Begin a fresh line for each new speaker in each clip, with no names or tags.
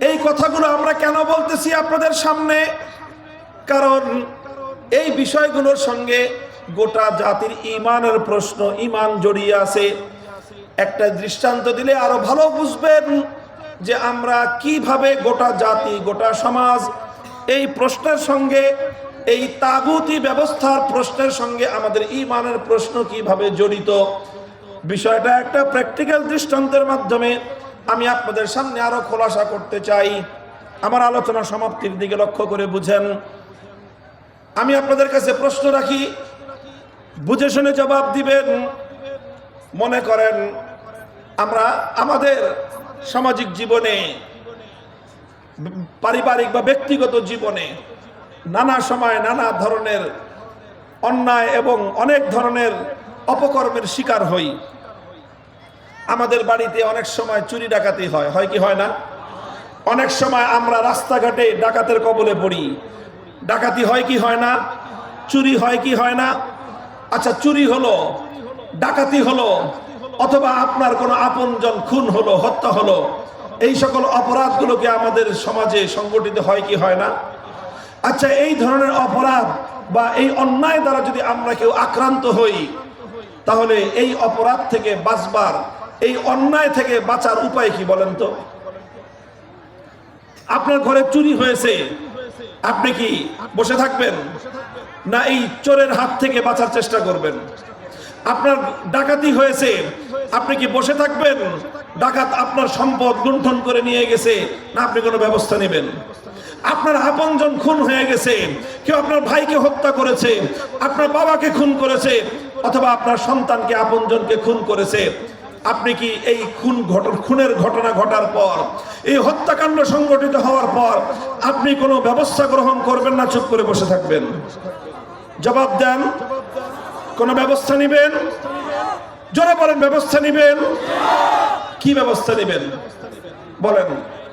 এই কথাগুলো আমরা কেন বলতেছি আপনাদের সামনে? কারণ এই বিষয়গুলোর সঙ্গে গোটা জাতির ঈমানের প্রশ্ন, ঈমান জড়িয়ে আছে। একটা দৃষ্টান্ত দিলে আরো ভালো বুঝবেন যে আমরা কিভাবে গোটা জাতি, গোটা সমাজ এই প্রশ্নের সঙ্গে, এই তাগুতি ব্যবস্থার প্রশ্নের সঙ্গে আমাদের ঈমানের প্রশ্ন কিভাবে জড়িত। বিষয়টা একটা প্র্যাকটিক্যাল দৃষ্টান্তের মাধ্যমে আমি আপনাদের সামনে আরো খোলাসা করতে চাই। আমার আলোচনা সমাপ্তির দিকে লক্ষ্য করে বুঝেন। আমি আপনাদের কাছে প্রশ্ন রাখি, বুঝে শুনে জবাব দিবেন। মনে করেন আমরা আমাদের সামাজিক জীবনে, পারিবারিক বা ব্যক্তিগত জীবনে নানা সময় নানা ধরনের অন্যায় এবং অনেক ধরনের অপকর্মের শিকার হই। আমাদের বাড়িতে অনেক সময় চুরি ডাকাতি হয়, হয় কি হয় না? অনেক সময় আমরা রাস্তাঘাটে ডাকাতের কবলে পড়ি। ডাকাতি হয় কি হয় না? চুরি হয় কি হয় না? আচ্ছা, চুরি হলো, ডাকাতি হলো, অথবা আপনার কোনো আপনজন খুন হলো, হত্যা হলো, এই সকল অপরাধগুলোকে আমাদের সমাজে সংগঠিত হয় কি হয় না? আচ্ছা, এই ধরনের অপরাধ বা এই অন্যায় দ্বারা যদি আমরা কেউ আক্রান্ত হই, তাহলে এই অপরাধ থেকে বাঁচবার, এই অন্যায় থেকে বাঁচার উপায় কি বলেন তো? আপনার ঘরে চুরি হয়েছে, আপনি কি বসে থাকবেন? না এই চোরের হাত থেকে বাঁচার চেষ্টা করবেন? আপনার ডাকাতি হয়েছে, আপনি কি বসে থাকবেন? ডাকাত আপনার সম্পদ লুণ্ঠন করে নিয়ে গেছে, না আপনি কোনো ব্যবস্থা নেবেন? আপনার আপনজন খুন হয়ে গেছে, কেউ আপনার ভাইকে হত্যা করেছে, আপনার বাবাকে খুন করেছে, অথবা আপনার সন্তানকে, আপনজনকে খুন করেছে, আপনি কি এই খুনের ঘটনা ঘটার পর, এই হত্যাকাণ্ড সংগঠিত হওয়ার পর আপনি কোনো ব্যবস্থা গ্রহণ করবেন না চুপ করে বসে থাকবেন? জবাব দেন। কোন ব্যবস্থা নেবেন? জোরে বলেন, ব্যবস্থা নেবেন। কি ব্যবস্থা নেবেন বলেন?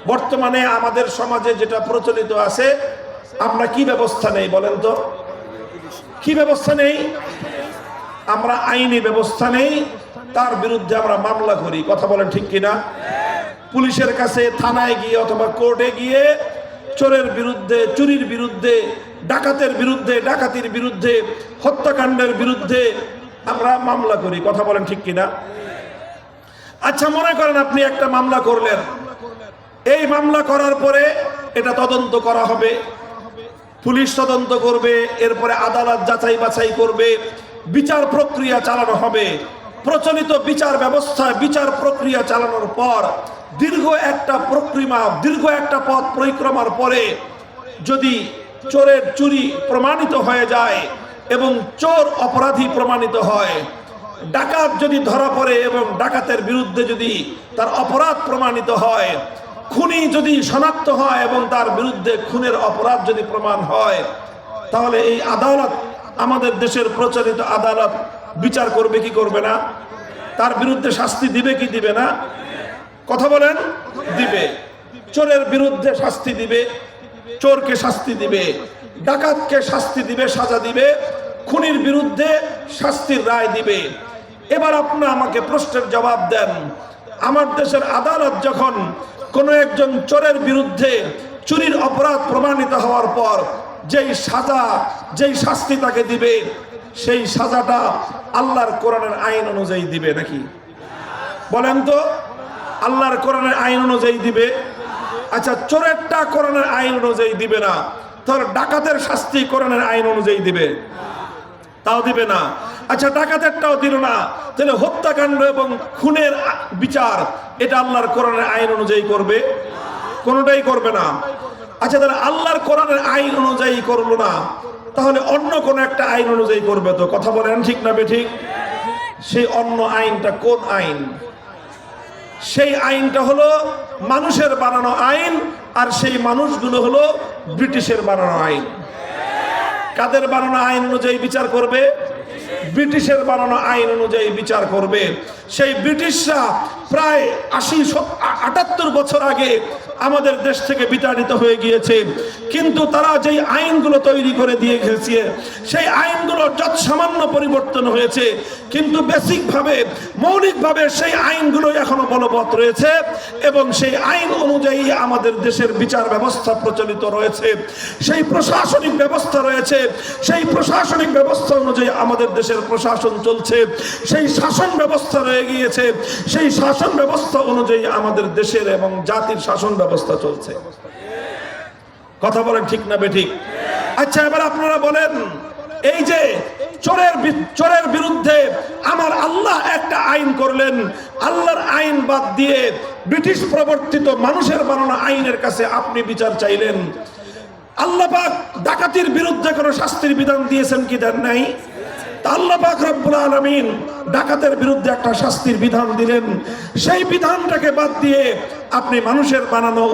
বর্তমানে আমাদের সমাজে যেটা প্রচলিত আছে, আমরা কি ব্যবস্থা নেই বলেন তো? কি ব্যবস্থা নেই? আমরা আইনি ব্যবস্থা নেই, তার বিরুদ্ধে আমরা মামলা করি। কথা বলেন ঠিক কিনা? পুলিশের কাছে, থানায় গিয়ে অথবা কোর্টে গিয়ে চোরের বিরুদ্ধে, চুরির বিরুদ্ধে, ডাকাতের বিরুদ্ধে, ডাকাতির বিরুদ্ধে, হত্যাকাণ্ডের বিরুদ্ধে আমরা মামলা করি। কথা বলেন ঠিক কিনা? আচ্ছা, মনে করেন আপনি একটা মামলা করলেন, এই মামলা করার পরে এটা তদন্ত করা হবে, পুলিশ তদন্ত করবে, এরপরে আদালত যাচাই বাছাই করবে, বিচার প্রক্রিয়া চালানো হবে। প্রচলিত বিচার ব্যবস্থায় বিচার প্রক্রিয়া চালানোর পর দীর্ঘ একটা পথ পরিক্রমার পরে যদি চোরের চুরি প্রমাণিত হয়ে যায় এবং চোর অপরাধী প্রমাণিত হয়, ডাকাত যদি ধরা পড়ে এবং ডাকাতের বিরুদ্ধে যদি তার অপরাধ প্রমাণিত হয়, খুনি যদি শনাক্ত হয় এবং তার বিরুদ্ধে খুনের অপরাধ যদি প্রমাণ হয়, তাহলে এই আদালত, আমাদের দেশের প্রচলিত আদালত বিচার করবে কি করবে না? তার বিরুদ্ধে শাস্তি দিবে কি দিবে না? কথা বলেন, দিবে। চোরের বিরুদ্ধে শাস্তি দিবে, চোরকে শাস্তি দিবে, ডাকাতকে শাস্তি দিবে, সাজা দিবে, খুনির বিরুদ্ধে শাস্তির রায় দিবে। এবার আপনি আমাকে প্রশ্নের জবাব দেন, আমার দেশের আদালত যখন কোনো একজন চোরের বিরুদ্ধে চুরির অপরাধ প্রমাণিত হওয়ার পর যেই সাজা, যেই শাস্তি তাকে দিবে, সেই সাজাটা আল্লাহর কোরআনের আইন অনুযায়ী দিবে নাকি? বলেন তো, আল্লাহর কোরআনের আইন অনুযায়ী দিবে? আচ্ছা, চোরেরটা কোরআনের আইন অনুযায়ী দিবে না, তাহলে ডাকাতের শাস্তি কোরআনের আইন অনুযায়ী দিবে? তাও দিবে না। আচ্ছা, ডাকাতেরটাও দিল না, তাহলে হত্যাকাণ্ড এবং খুনের বিচার এটা আল্লাহর কোরআনের আইন অনুযায়ী করবে? কোনোটাই করবে না। আচ্ছা, তাহলে আল্লাহর কোরআনের আইন অনুযায়ী করলো না, তাহলে অন্য কোন একটা আইন অনুযায়ী করবে তো? কথা বলেন ঠিক না বেঠিক? সেই অন্য আইনটা কোন আইন? সেই আইনটা হলো মানুষের বানানো আইন, আর সেই মানুষগুলো হলো ব্রিটিশের বানানো আইন। কাদের বানানো আইন অনুযায়ী বিচার করবে? ব্রিটিশের বানানো আইন অনুযায়ী বিচার করবে। সেই ব্রিটিশরা প্রায় 78 বছর আগে আমাদের দেশ থেকে বিতাড়িত হয়ে গিয়েছে, কিন্তু তারা যেই আইনগুলো তৈরি করে দিয়ে গেছে সেই আইনগুলো যত সামান্য পরিবর্তন হয়েছে, কিন্তু বেসিকভাবে মৌলিকভাবে সেই আইনগুলো এখনো বলবৎ রয়েছে এবং সেই আইন অনুযায়ী আমাদের দেশের বিচার ব্যবস্থা প্রচলিত রয়েছে, সেই প্রশাসনিক ব্যবস্থা রয়েছে, সেই প্রশাসনিক ব্যবস্থা অনুযায়ী আমাদের দেশের প্রশাসন চলছে, সেই শাসন ব্যবস্থা রয়ে গিয়েছে, সেই শাসন ব্যবস্থা অনুযায়ী আমাদের দেশের এবং জাতির শাসন ব্যবস্থা চলছে। কথা বলেন ঠিক না বেঠিক? আচ্ছা, এবার আপনারা বলেন, এই যে চোরের বিরুদ্ধে আমার আল্লাহ একটা আইন করলেন, আল্লাহর আইন বাদ দিয়ে ব্রিটিশ প্রবর্তিত মানুষের বানানো আইনের কাছে আপনি বিচার চাইলেন। আল্লাহ পাক ডাকাতির বিরুদ্ধে কোনো শাস্তির বিধান দিয়েছেন কি দেন নাই? আল্লাহ পাক রব্বুল আলামিন ডাকাতের বিরুদ্ধে একটা শাস্তির বিধান দিলেন, সেই বিধানটাকে বাদ দিয়ে আপনি মানুষের বানানো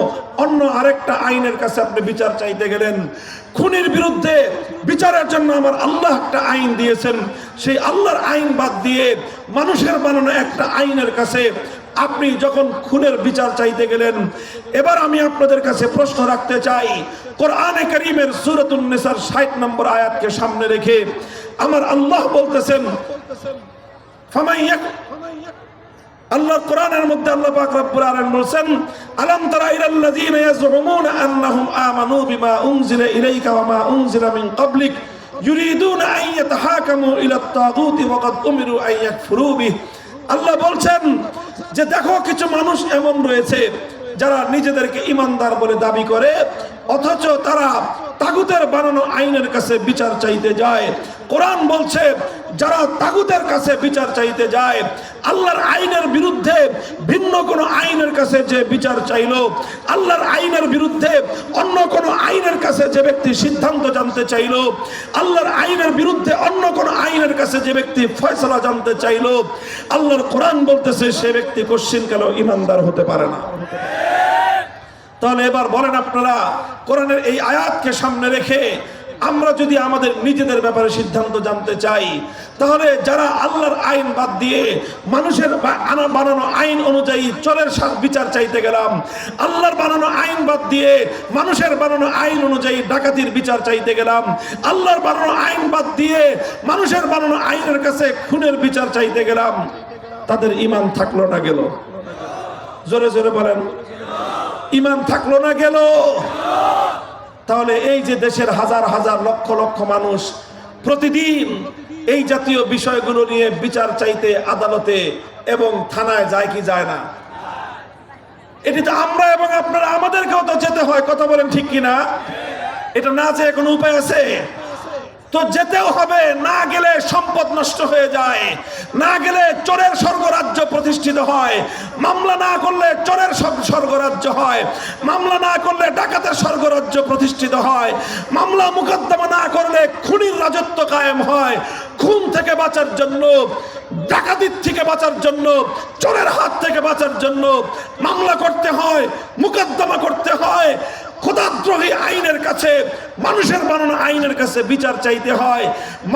অন্য আরেকটা আইনের কাছে আপনি বিচার চাইতে গেলেন। খুনির বিরুদ্ধে বিচারের জন্য আমার আল্লাহ একটা আইন দিয়েছেন, সেই আল্লাহর আইন বাদ দিয়ে মানুষের বানানো একটা আইনের কাছে আপনি যখন খুনের বিচার চাইতে গেলেন। এবার আমি আপনাদের কাছে প্রশ্ন রাখতে চাই, কোরআনে কারীমের সূরাতুন নিসার 60 নম্বর আয়াতকে সামনে রেখে আমার আল্লাহ বলতেছেন, আল্লাহ কোরআনের মধ্যে আল্লাহ পাক রব্বুল আলামিন বলেন, আলাম তারা ইলাল্লাযীনা ইয়াজউমুনা আন্নাহুম আমানু বিমা উনজিলা ইলাইকা ওয়া মা উনজিলা মিন ক্বাবলিক ইউরিদুনা আন ইয়াতাহাকামু ইলাত তাগুতি ওয়া ক্বাদ উমিরু আন ইয়াকফুরু বিহি। আল্লাহ বলছেন যে দেখো, কিছু মানুষ এমন রয়েছে যারা নিজেদেরকে ইমানদার বলে দাবি করে, অথচ তারা তাগুতের বানানো আইনের কাছে বিচার চাইতে যায়। কোরআন বলছে যারা তাগুতের কাছে বিচার চাইতে যায়, আল্লাহর আইনের বিরুদ্ধে ভিন্ন কোনো আইনের কাছে যে বিচার চাইলো, আল্লাহর আইনের বিরুদ্ধে অন্য কোনো আইনের কাছে যে ব্যক্তি সিদ্ধান্ত জানতে চাইলো, আল্লাহর আইনের বিরুদ্ধে অন্য কোনো আইনের কাছে যে ব্যক্তি ফয়সালা জানতে চাইলো, আল্লাহর কোরআন বলতেছে সে ব্যক্তি কশ্চিনকাল ইমানদার হতে পারে না। তাহলে এবার বলেন আপনারা, কোরআনের এই আয়াতকে সামনে রেখে আমরা যদি আমাদের নিজেদের ব্যাপারে সিদ্ধান্ত জানতে চাই, তাহলে যারা আল্লাহর আইন বাদ দিয়ে মানুষের বানানো আইন অনুযায়ী চোরের বিচার চাইতে গেলাম, আল্লাহর বানানো আইন বাদ দিয়ে মানুষের বানানো আইন অনুযায়ী ডাকাতির বিচার চাইতে গেলাম, আল্লাহর বানানো আইন বাদ দিয়ে মানুষের বানানো আইনের কাছে খুনের বিচার চাইতে গেলাম, তাদের ঈমান থাকলো না গেল? জোরে জোরে বলেন, ঈমান থাকলো না গেল? তাহলে এই যে দেশের হাজার হাজার লক্ষ লক্ষ মানুষ প্রতিদিন এই জাতীয় বিষয়গুলো নিয়ে বিচার চাইতে আদালতে এবং থানায় যায় কি যায় না? এটি তো আমরা এবং আপনারা আমাদেরকেও তো যেতে হয়। কথা বলেন ঠিক কিনা? এটা না যেয়ে কোনো উপায় আছে? তো যেতেও হবে, না গেলে সম্পদ নষ্ট হয়ে যায়, না গেলে চোরের স্বর্গরাজ্য প্রতিষ্ঠিত হয়, মামলা না করলে চোরের স্বর্গরাজ্য হয়, মামলা না করলে ডাকাতের স্বর্গরাজ্য প্রতিষ্ঠিত হয়, মামলা মুকদ্দমা না করলে খুনির রাজত্ব কায়েম হয়। খুন থেকে বাঁচার জন্য, ডাকাতির থেকে বাঁচার জন্য, চোরের হাত থেকে বাঁচার জন্য মামলা করতে হয়, মুকদ্দমা করতে হয়, খোদাদ্রোহী আইনের কাছে, মানুষের বানানো আইনের কাছে বিচার চাইতে হয়।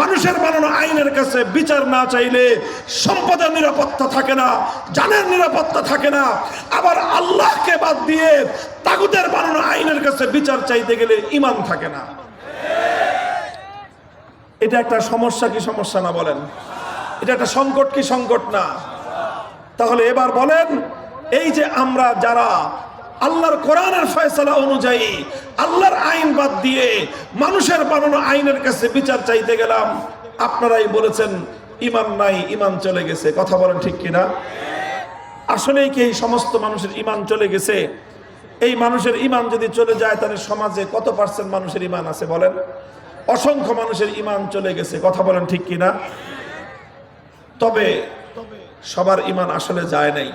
মানুষের বানানো আইনের কাছে বিচার না চাইলে সম্পদের নিরাপত্তা থাকে না, জানের নিরাপত্তা থাকে না। আবার আল্লাহকে বাদ দিয়ে তাগুতের বানানো আইনের কাছে বিচার চাইতে গেলে ঈমান থাকে না। এটা একটা সমস্যা কি সমস্যা না বলেন? এটা একটা সংকট কি সংকট না? তাহলে এবার বলেন, এই যে আমরা যারা আল্লাহর কোরআনের ফয়সালা অনুযায়ী আল্লাহর আইন বাদ দিয়ে মানুষের বানানো আইনের কাছে বিচার চাইতে গেলাম, আপনারাই বলেছেন ঈমান নাই, ঈমান চলে গেছে। কথা বলেন ঠিক কিনা? আসলেই কি এই সমস্ত মানুষের ঈমান চলে গেছে? এই মানুষের ঈমান যদি চলে যায়, তাহলে সমাজে কত পার্সেন্ট মানুষের ঈমান আছে বলেন? অসংখ্য মানুষের ঈমান চলে গেছে। কথা বলেন ঠিক কিনা? তবে সবার ঈমান আসলে যায় নাই।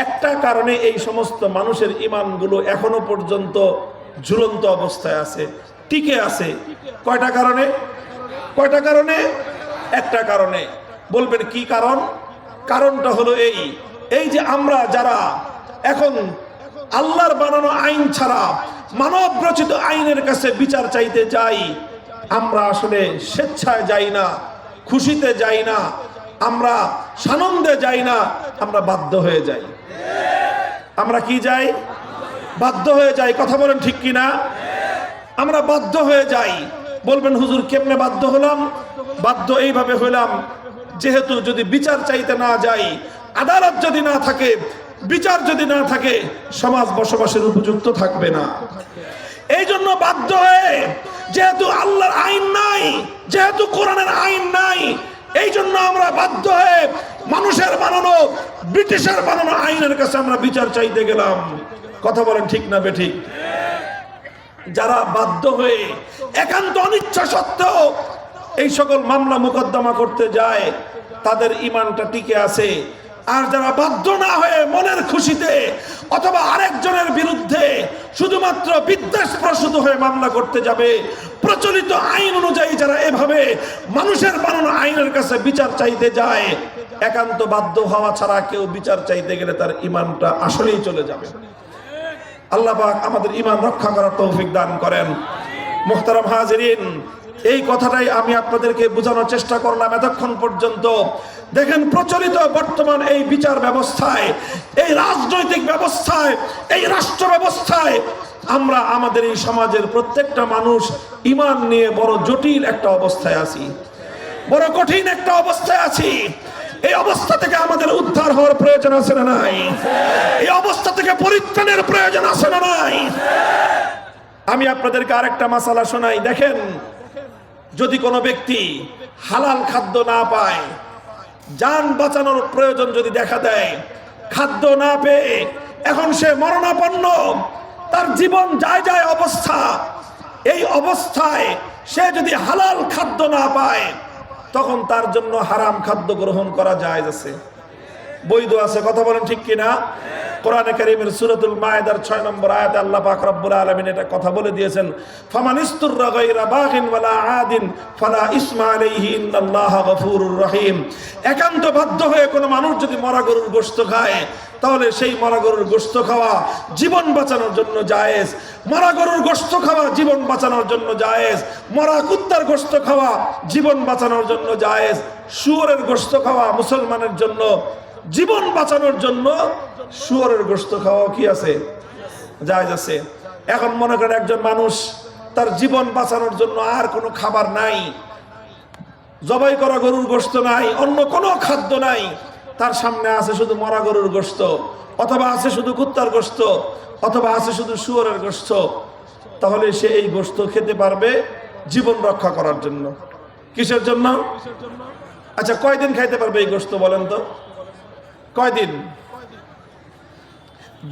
একটা কারণে এই সমস্ত মানুষের ঈমানগুলো এখনো পর্যন্ত ঝুলন্ত অবস্থায় আছে, টিকে আছে। কয়টা কারণে? কয়টা কারণে? একটা কারণে। বলবেন কি কারণ? কারণটা হলো এই যে আমরা যারা এখন আল্লাহর বানানো আইন ছাড়া মানব রচিত আইনের কাছে বিচার চাইতে যাই, আমরা আসলে স্বেচ্ছায় যাই না, খুশিতে যাই না, আমরা সানন্দে যাই না, আমরা বাধ্য হয়ে যাই। আমরা কি যাই? বাধ্য হয়ে যাই। কথা বলেন ঠিক কিনা? আমরা বাধ্য হয়ে যাই। বলবেন হুজুর কেমনে বাধ্য হলাম? বাধ্য এইভাবে হলাম, যেহেতু যদি বিচার চাইতে না যাই, আদালত যদি না থাকে, বিচার যদি না থাকে, সমাজ বসবাসের উপযুক্ত থাকবে না। এই জন্য বাধ্য হয়ে, যেহেতু আল্লাহর আইন নাই, যেহেতু কোরআনের আইন নাই, এই জন্য আমরা বাধ্য হয়ে মানুষের বানানো, ব্রিটিশের বানানো আইনের কাছে আমরা বিচার চাইতে গেলাম। কথা বলেন ঠিক না বেঠিক? যারা বাধ্য হয়ে একান্ত অনিচ্ছা সত্ত্বেও এই সকল মামলা মোকদ্দমা করতে যায়, তাদের ঈমানটা টিকে আছে। আর যারা বাধ্য না হয়ে মনের খুশিতে অথবা আরেকজনের বিরুদ্ধে শুধুমাত্র বিদ্বেষ প্রসূত হয়ে মামলা করতে যাবে, প্রচলিত আইন অনুযায়ী যারা এভাবে মানুষের বানানো আইনের কাছে বিচার চাইতে যায়, একান্ত বাধ্য হওয়া ছাড়া কেউ বিচার চাইতে গেলে তার ঈমানটা আসলেই চলে যাবে। আল্লাহ পাক আমাদের ঈমান রক্ষা করার তৌফিক দান করেন। মুহতারাম হাজিরিন, এই কথাটাই আমি আপনাদেরকে বোঝানোর চেষ্টা করলাম এতক্ষণ পর্যন্ত। দেখেন, প্রচলিত বর্তমান এই বিচার ব্যবস্থায়, এই রাজনৈতিক ব্যবস্থায়, এই রাষ্ট্র ব্যবস্থায় আমরা আমাদের এই সমাজের প্রত্যেকটা মানুষ ঈমান নিয়ে বড় জটিল একটা অবস্থায় আছি, বড় কঠিন একটা অবস্থায় আছি। এই অবস্থা থেকে আমাদের উদ্ধার হওয়ার প্রয়োজন আছে না নাই? এই অবস্থা থেকে পরিত্রাণের প্রয়োজন আছে না নাই? আমি আপনাদেরকে আরেকটা মাসালা শোনাই। দেখেন, যদি কোনো ব্যক্তি হালাল খাদ্য না পায়, জান বাঁচানোর প্রয়োজন যদি দেখা দেয়, খাদ্য না পেয়ে এখন সে মরণাপন্ন, তার জীবন যায় যায় অবস্থা, এই অবস্থায় সে যদি হালাল খাদ্য না পায়, তখন তার জন্য হারাম খাদ্য গ্রহণ করা জায়েজ আছে, বৈধ আছে। কথা বলেন ঠিক কিনা? কোরআনে কারীমের সূরাতুল মায়েদার 6 নম্বর আয়াতে আল্লাহ পাক রব্বুল আলামিন এটা কথা বলে দিয়েছেন, ফামানিস্তুররা গায়রা বাগিন ওয়ালা আদিন ফালা ইসমা আলাইহি ইন্নাল্লাহা গফুরুর রহিম। একান্ত বাধ্য হয়ে কোনো মানুষ যদি মরা গরুর গোশত খায়, তাহলে সেই মরা গরুর গোশত খাওয়া জীবন বাঁচানোর জন্য জায়েজ। মরা গরুর গোশত খাওয়া জীবন বাঁচানোর জন্য জায়েজ। মরা কুত্তার গোশত খাওয়া জীবন বাঁচানোর জন্য জায়েজ। শুয়োরের গোশত খাওয়া মুসলমানের জন্য, জীবন বাঁচানোর জন্য শুয়োরের গোশত খাওয়া কি আছে? জায়েজ আছে। এখন মনে করেন একজন মানুষ, তার জীবন বাঁচানোর জন্য আর কোনো খাবার নাই, জবাই করা গরুর গোশত নাই, অন্য কোনো খাদ্য নাই, তার সামনে আছে শুধু মরা গরুর গোশত, অথবা আছে শুধু কুত্তার গোশত, অথবা আছে শুধু শুয়োরের গোশত, তাহলে সে এই গোশত খেতে পারবে জীবন রক্ষা করার জন্য। কিসের জন্য? আচ্ছা, কয়দিন খাইতে পারবে এই গোশত বলেন তো? কয়দিন?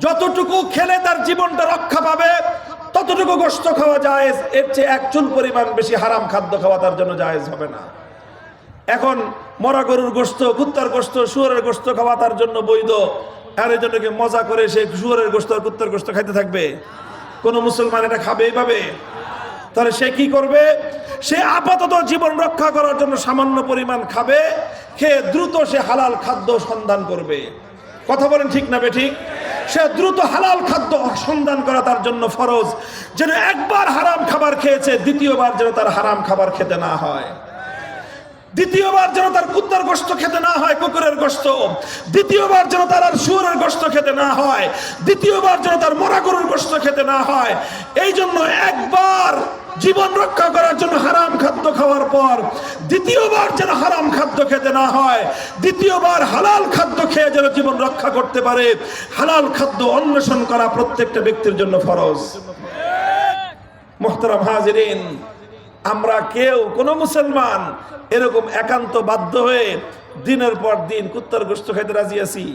যতটুকু খেলে তার জীবনটা রক্ষা পাবে ততটুকু গোশত খাওয়া জায়েজ। এর চেয়ে এক চুল পরিমাণ বেশি হারাম খাদ্য খাওয়া তার জন্য জায়েজ হবে না। এখন মরা গরুর গোশত, কুত্তার গোশত, শুয়োরের গোশত খাওয়া তার জন্য বৈধ। আর এই জন্য মজা করে সে শুয়োরের গোশত আর কুত্তার গোশত খাইতে থাকবে? কোন মুসলমান এটা খাবে এইভাবে? তাহলে সে কি করবে? সে আপাতত জীবন রক্ষা করার জন্য সামান্য পরিমাণ খাবে, খেয়ে দ্রুত সে হালাল খাদ্য সন্ধান করবে। কথা বলেন ঠিক না বেঠিক? সে দ্রুত হালাল খাদ্য সন্ধান করা তার জন্য ফরজ, যেন একবার হারাম খাবার খেয়েছে দ্বিতীয়বার যেন তার হারাম খাবার খেতে না হয়, দ্বিতীয়বার যেন তার কুত্তার গোশত খেতে না হয়, কুকুরের গোশত, দ্বিতীয়বার যেন তার আর শুয়োরের গোশত খেতে না হয়, দ্বিতীয়বার যেন তার মরা গরুর গোশত খেতে না হয়। এই জন্য একবার জীবন রক্ষা করার জন্য হারাম খাদ্য খাওয়ার পর দ্বিতীয়বার যেন হারাম খাদ্য খেতে না হয়, দ্বিতীয়বার হালাল খাদ্য খেয়ে যেন জীবন রক্ষা করতে পারে, হালাল খাদ্য অন্বেষণ করা প্রত্যেকটা ব্যক্তির জন্য ফরজ। মুহতারাম হাজিরিন, আমরা কেউ কোনো মুসলমান এরকম একান্ত বাধ্য হয়ে দিনের পর দিন কুত্তার গোশত খাইতে রাজি আছি?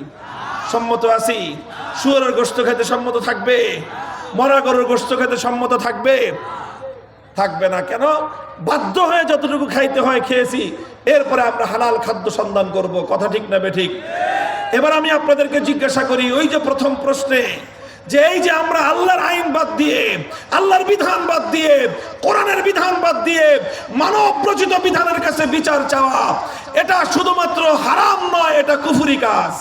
সম্মত আছি? শুয়োরের গোশত খাইতে সম্মত থাকবে? মরা গরুর গোশত খাইতে সম্মত থাকবে? থাকবে না। কেন? বাধ্য হয়ে যতটুকু খাইতে হয় খেয়েছি, এরপরে আমরা হালাল খাদ্য সন্ধান করব। কথা ঠিক না বেঠিক? এবার আমি আপনাদেরকে জিজ্ঞাসা করি, ওই যে প্রথম প্রশ্নে, যে এই যে আমরা আল্লাহর আইন বাদ দিয়ে, আল্লাহর বিধান বাদ দিয়ে, কোরআনের বিধান বাদ দিয়ে মানব রচিত বিধানের কাছে বিচার চাওয়া, এটা শুধুমাত্র হারাম নয়, এটা কুফরি কাজ।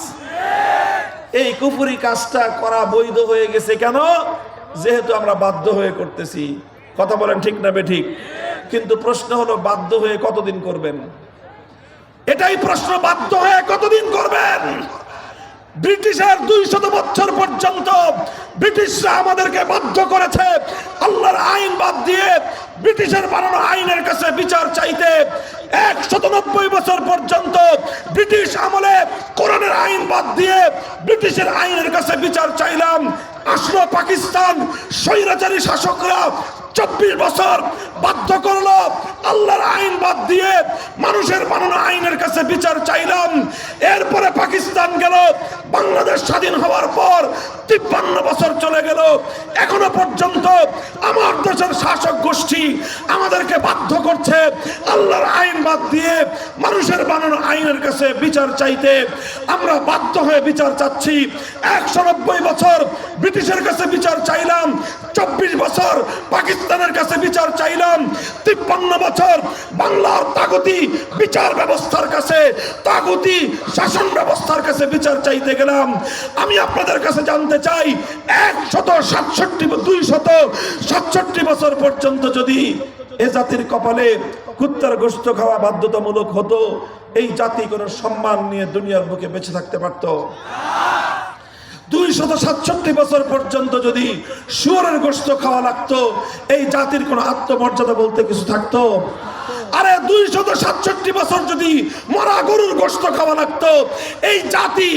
এই কুফরি কাজটা করা বৈধ হয়ে গেছে কেন? যেহেতু আমরা বাধ্য হয়ে করতেছি। কথা বলেন ঠিক না বেঠিক? কিন্তু প্রশ্ন হলো, বাধ্য হয়ে কতদিন করবেন? এটাই প্রশ্ন বাধ্য হয়ে কতদিন করবেন? ব্রিটিশের 200 বছর পর্যন্ত ব্রিটিশরা আমাদেরকে বাধ্য করেছে আল্লাহর আইন বাদ দিয়ে ব্রিটিশের বানানো আইনের কাছে বিচার চাইতে। 190 বছর পর্যন্ত ব্রিটিশ আমলে কোরআনের আইন বাদ দিয়ে ব্রিটিশের আইনের কাছে বিচার চাইলাম। আসলো পাকিস্তান, স্বৈরাচারী শাসকরা 24 বছর বাধ্য করলো আল্লাহর আইন বাদ দিয়ে মানুষের বানানো আইনের কাছে বিচার চাইলাম। এরপরে পাকিস্তান গেল, বাংলাদেশ স্বাধীন হওয়ার পর 53 বছর চলে গেল, এখনো পর্যন্ত আমার দেশের শাসক গোষ্ঠী আমাদেরকে বাধ্য করছে আল্লাহর আইন বাদ দিয়ে মানুষের বানানো আইনের কাছে বিচার চাইতে। আমরা বাধ্য হয়ে বিচার চাচ্ছি। 190 বছর ব্রিটিশের কাছে বিচার চাইলাম, 24 বছর পাকিস্তানের কাছে বিচার চাইলাম, 53 বছর বাংলার তাগুতি বিচার ব্যবস্থার কাছে, তাগুতি শাসন ব্যবস্থার কাছে বিচার চাইতে গেলাম। আমি আপনাদের কাছে জানতে চাই, 267 বছর পর্যন্ত যদি এ জাতির কপালে কুত্তার গোশত খাওয়া বাধ্যতামূলক হতো, এই জাতি কোনো সম্মান নিয়ে দুনিয়ার বুকে বেঁচে থাকতে পারত? 267 বছর পর্যন্ত যদি শুয়োরের গোশত খাওয়া লাগতো, এই জাতির কোনো আত্মমর্যাদা বলতে কিছু থাকতো? আরে 267 বছর যদি মরা গরুর গোশত খাওয়া লাগতো, এই জাতি